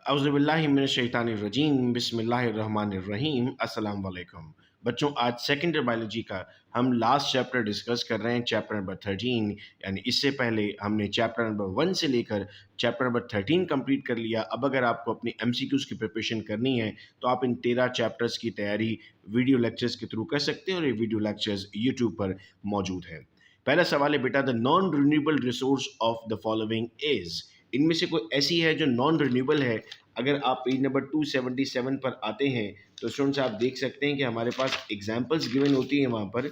औज़ुबिल्लाहिमिनश्शैतानिर्रजीम बिस्मिल्लाहिर्रहमानिर्रहीम अस्सलाम वालेकुम। बच्चों, आज सेकेंड ईयर बायोलॉजी का हम लास्ट चैप्टर डिस्कस कर रहे हैं, चैप्टर नंबर 13। यानी इससे पहले हमने चैप्टर नंबर 1 से लेकर चैप्टर नंबर 13 कंप्लीट कर लिया। अब अगर आपको अपनी एमसीक्यूज़ की प्रिपरेशन करनी है तो आप इन 13 चैप्टर्स की तैयारी वीडियो लेक्चर्स के थ्रू कर सकते हैं और ये वीडियो लेक्चर्स यूट्यूब पर मौजूद हैं। पहला सवाल है बेटा, the non renewable resource of the following is, इनमें से कोई ऐसी है जो नॉन रिन्यूएबल है। अगर आप पेज नंबर 277 पर आते हैं तो स्टूडेंट्स आप देख सकते हैं कि हमारे पास एग्जाम्पल्स गिवन होती हैं वहाँ पर,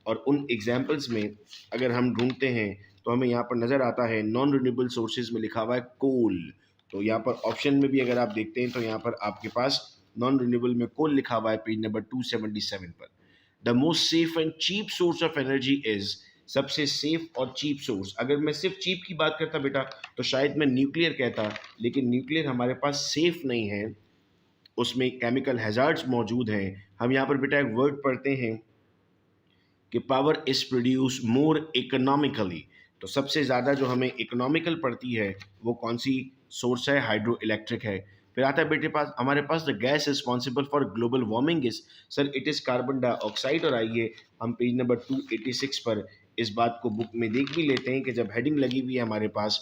और उन एग्जाम्पल्स में अगर हम ढूंढते हैं तो हमें यहाँ पर नज़र आता है नॉन रिन्यूएबल सोर्सेज में लिखा हुआ है कोल। तो यहाँ पर ऑप्शन में भी अगर आप देखते हैं तो यहाँ पर आपके पास नॉन रिन्यूएबल में कोल लिखा हुआ है पेज नंबर 277 पर। The most safe and cheap source of energy is, सबसे सेफ और चीप सोर्स, अगर मैं सिर्फ चीप की बात करता बेटा तो शायद मैं न्यूक्लियर कहता, लेकिन न्यूक्लियर हमारे पास सेफ नहीं है, उसमें केमिकल हैजार्ड्स मौजूद हैं। हम यहाँ पर बेटा एक वर्ड पढ़ते हैं कि power is produce more economically. तो सबसे ज़्यादा जो हमें इकोनॉमिकल पड़ती है वो कौन सी सोर्स है? हाइड्रो इलेक्ट्रिक है। फिर आता है बेटे पास हमारे पास the gas responsible for global warming is, sir it is carbon dioxide. और आइए हम पेज नंबर 286 पर इस बात को बुक में देख भी लेते हैं कि जब हेडिंग लगी हुई है हमारे पास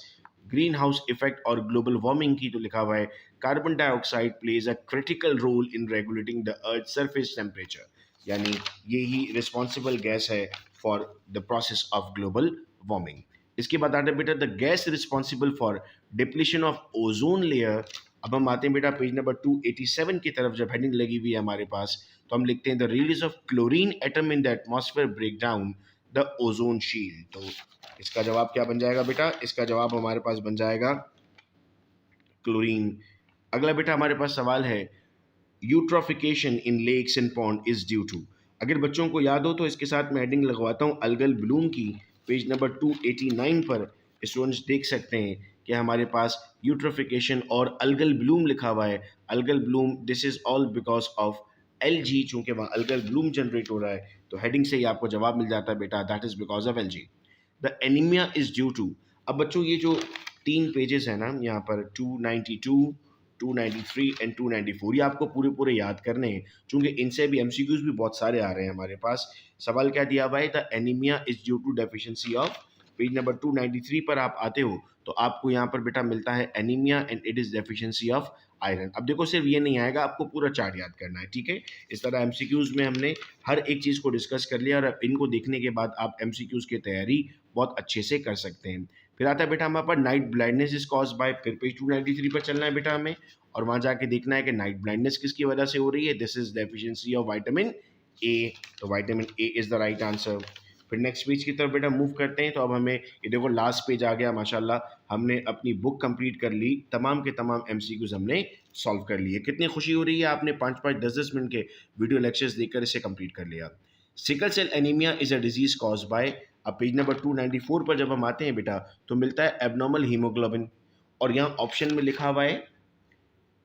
ग्रीन हाउस इफेक्ट और ग्लोबल वार्मिंग की, तो लिखा हुआ है carbon dioxide plays a critical role in regulating the earth surface temperature. यानी ये ही रिस्पॉन्सिबल गैस है for the process of global warming. इसके बाद आते हैं बेटा the gas responsible for depletion of ozone layer. अब हम आते हैं बेटा पेज नंबर 287 की तरफ, जब हेडिंग लगी हुई है हमारे पास तो हम लिखते हैं the release of chlorine atom in the atmosphere break down the ozone shield. तो इसका जवाब क्या बन जाएगा बेटा? इसका जवाब हमारे पास बन जाएगा क्लोरीन। अगला बेटा हमारे पास सवाल है eutrophication in lakes and pond is due to. अगर बच्चों को याद हो तो इसके साथ मैं हेडिंग लगवाता हूँ अलगल ब्लूम की। पेज नंबर 289 पर स्टूडेंट्स देख सकते हैं कि हमारे पास यूट्रोफिकेशन और अलगल ब्लूम लिखा हुआ है। Algal Bloom, this is all because of LG, चूंकि वहाँ अलगल ब्लूम जनरेट हो रहा है तो हेडिंग से ही आपको जवाब मिल जाता है बेटा, that is because of algae. The anaemia is due to. अब बच्चों ये जो 3 पेजेस हैं ना यहाँ पर 292, 293 एंड 294, ये आपको पूरे पूरे याद करने हैं चूंकि इनसे भी एमसीक्यूज भी बहुत सारे आ रहे हैं हमारे पास। सवाल क्या दिया हुआ है? The anaemia is due to deficiency of. Page number 293 पर आप आते हो तो आपको यहाँ पर बेटा मिलता है anaemia and it is deficiency of iron. अब देखो सिर्फ ये नहीं आएगा, आपको पूरा चार्ट याद करना है, ठीक है। इस तरह एमसीक्यूज में हमने हर एक चीज़ को डिस्कस कर लिया और इनको देखने के बाद आप एमसीक्यूज की तैयारी बहुत अच्छे से कर सकते हैं। फिर आता है बेटा हमारे पास night blindness is cause by, फिर पेज 293 पर चलना है बेटा हमें और वहाँ जाके देखना है कि नाइट ब्लाइंडनेस किसकी वजह से हो रही है। This is deficiency of vitamin A, तो vitamin A is the right answer. फिर नेक्स्ट पेज की तरफ बेटा मूव करते हैं तो अब हमें ये देखो लास्ट पेज आ गया माशाल्लाह, हमने अपनी बुक कंप्लीट कर ली, तमाम के तमाम एमसीक्यूज हमने सॉल्व कर लिए। कितनी खुशी हो रही है, आपने 5-5, 10-10 मिनट के वीडियो लेक्चर्स देखकर इसे कंप्लीट कर लिया। Sickle cell anaemia is a disease caused by. अब पेज नंबर 294 पर जब हम आते हैं बेटा तो मिलता है एबनॉर्मल हीमोग्लोबिन, और यहाँ ऑप्शन में लिखा हुआ है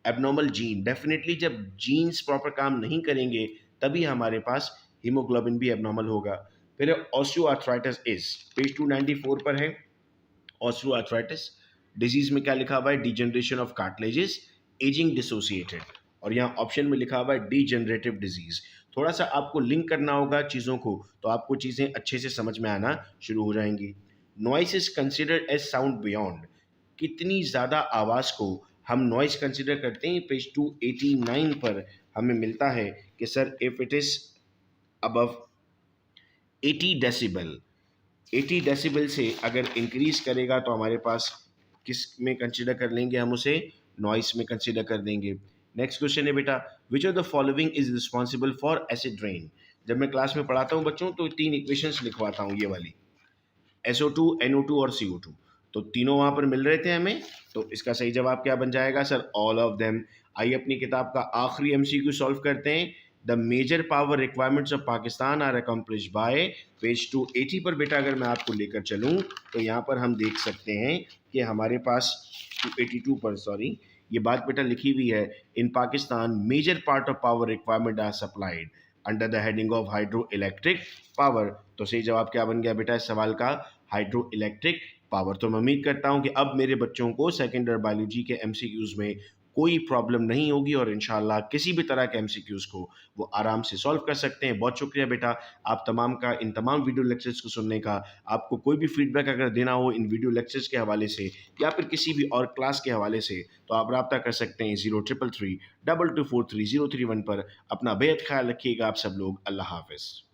एबनॉर्मल जीन। डेफिनेटली जब जीन्स प्रॉपर काम नहीं करेंगे तभी हमारे पास हीमोग्लोबिन भी एबनॉर्मल होगा। फिर ऑस्टियोआर्थराइटिस इज, पेज 294 पर है ऑस्टियोआर्थराइटिस डिजीज में क्या लिखा हुआ है? Degeneration of cartilages, ageing dissociated, और यहाँ ऑप्शन में लिखा हुआ है डिजेनरेटिव डिजीज। थोड़ा सा आपको लिंक करना होगा चीज़ों को तो आपको चीज़ें अच्छे से समझ में आना शुरू हो जाएंगी। Noise is considered as sound beyond, कितनी ज़्यादा आवाज़ को हम नॉइस कंसिडर करते हैं? पेज 289 पर हमें मिलता है कि sir if it is above 80 decibel, 80 decibel से अगर इंक्रीज करेगा तो हमारे पास किस में कंसिडर कर लेंगे? हम उसे नॉइस में कंसिडर कर देंगे। नेक्स्ट क्वेश्चन है बेटा which of the following is responsible for acid rain. जब मैं क्लास में पढ़ाता हूँ बच्चों तो 3 इक्वेशंस लिखवाता हूँ, ये वाली SO2, NO2 और CO2, तो तीनों वहाँ पर मिल रहे थे हमें, तो इसका सही जवाब क्या बन जाएगा? Sir all of them. आइए अपनी किताब का आखिरी MCQ सॉल्व करते हैं। The major power requirements of Pakistan are accomplished by, page 280 पर बेटा अगर मैं आपको लेकर चलूँ तो यहाँ पर हम देख सकते हैं कि हमारे पास 282 पर, सॉरी, ये बात बेटा लिखी हुई है in Pakistan major part of power requirement are supplied under the heading of hydro electric power. तो सही जवाब क्या बन गया बेटा इस सवाल का? Hydro electric power. तो मैं उम्मीद करता हूं कि अब मेरे बच्चों को सेकेंड ईयर बायोलॉजी के एमसीक्यूज में कोई प्रॉब्लम नहीं होगी और इंशाल्लाह किसी भी तरह के एमसीक्यूज़ को वो आराम से सॉल्व कर सकते हैं। बहुत शुक्रिया बेटा, आप तमाम का इन तमाम वीडियो लेक्चर्स को सुनने का। आपको कोई भी फीडबैक अगर देना हो इन वीडियो लेक्चर्स के हवाले से या फिर किसी भी और क्लास के हवाले से, तो आप राब्ता कर सकते हैं 0333 2224 3031 पर। अपना बेहद ख्याल रखिएगा आप सब लोग। अल्लाह हाफ़िज़।